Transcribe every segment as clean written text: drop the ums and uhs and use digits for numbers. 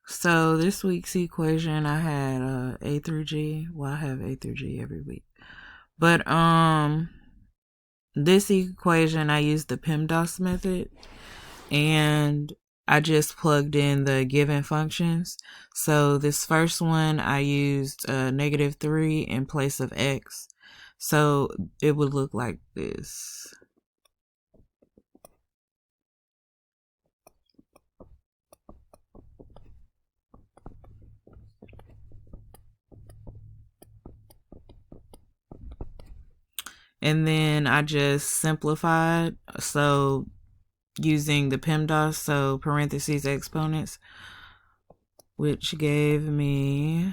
So this week's equation, I had A through G. Well, I have A through G every week. But this equation, I used the PEMDAS method, and I just plugged in the given functions. So this first one, I used -3 in place of x. So it would look like this. And then I just simplified. So using the PEMDAS, so parentheses exponents, which gave me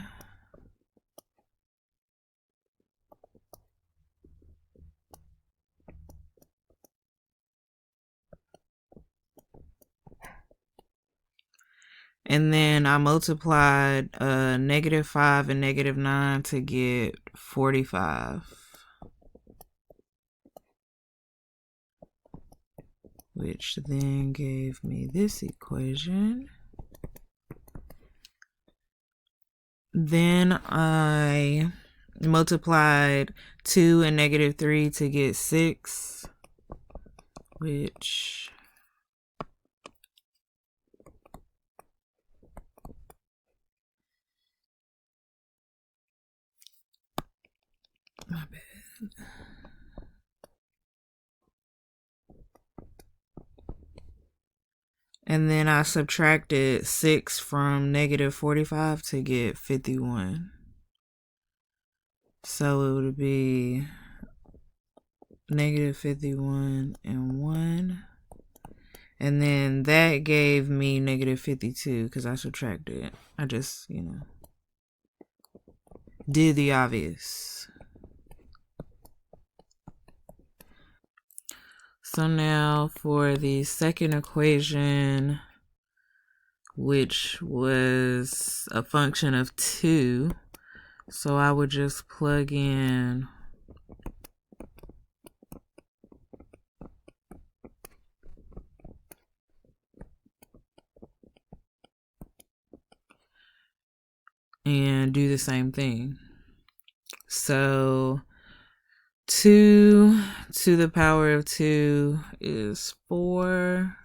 and then I multiplied -5 and -9 to get 45, which then gave me this equation. Then I multiplied 2 and -3 to get 6, which my bad. And then I subtracted 6 from -45 to get 51. So it would be -51 and 1. And then that gave me -52 because I subtracted it. I just, did the obvious. So now for the second equation, which was a function of 2, so I would just plug in and do the same thing. So 2 to the power of 2 is 4.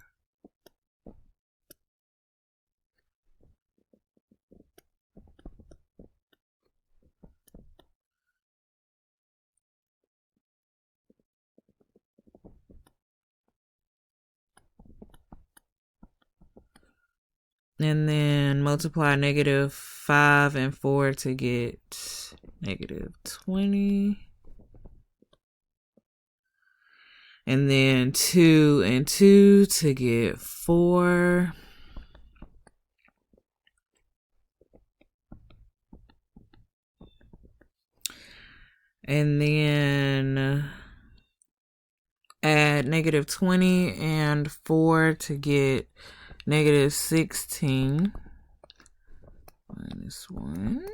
And then multiply -5 and 4 to get -20. And then 2 and 2 to get 4. And then add -20 and 4 to get -16. -1.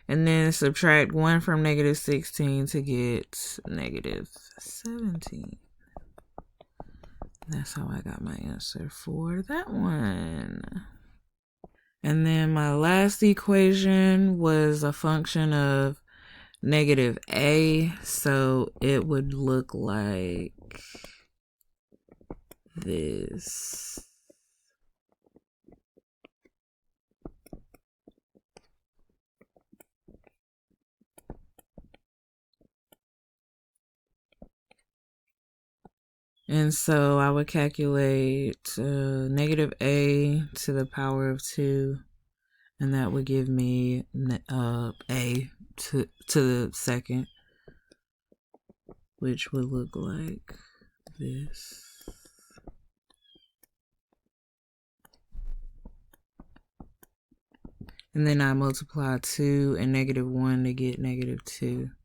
And then subtract 1 from -16 to get -17. That's how I got my answer for that one. And then my last equation was a function of -a, so it would look like this. And so I would calculate -a to the power of 2, and that would give me a to the second, which would look like this. And then I multiply 2 and -1 to get -2.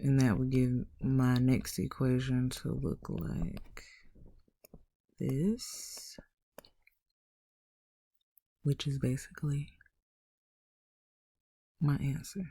And that would give my next equation to look like this, which is basically my answer.